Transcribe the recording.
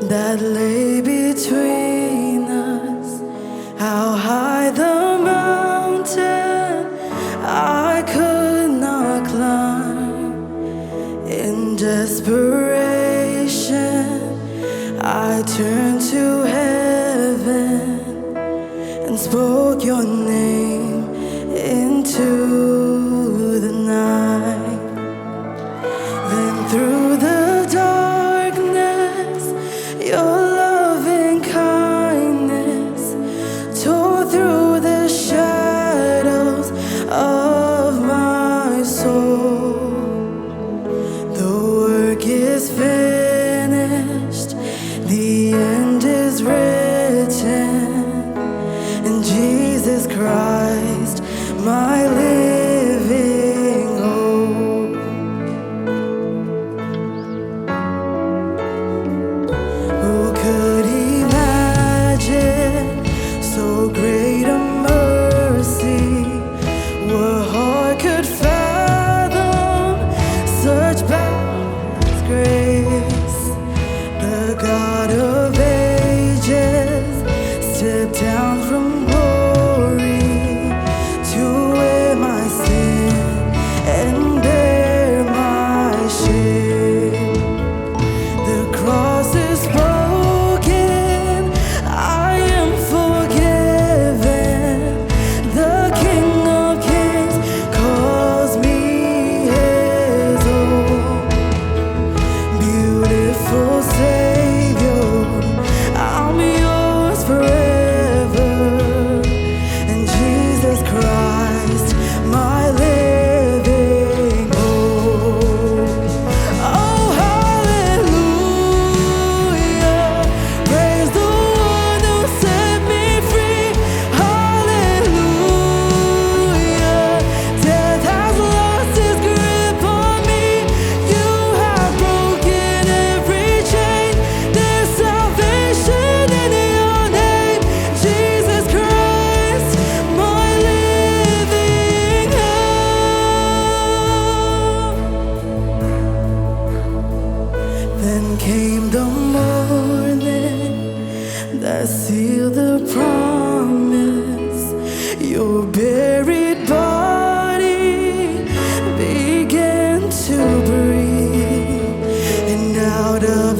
that lay between us. How high the mountain I could not climb. In desperation, I turned to heaven and spoke your name into the night. Then through the darkness, your loving kindness tore through the shadows of my soul. The work is finished, the end is written, in Jesus Christ, my living hope. Who could imagine so great a mercy? What heart could fathom such boundless grace? The God of ages stepped down from glory to wear my sin and bear my shame. The cross is broken, I am forgiven. The King of Kings calls me his own. Beautiful Savior, I'm yours forever. And Jesus Christ, my living hope. Oh, hallelujah, praise the one who set me free. Hallelujah, death has lost its grip on me. You have broken every chain. There's salvation in your name, Jesus Christ, my living hope. Then came the morning that sealed the promise. Your buried body began to breathe, and out of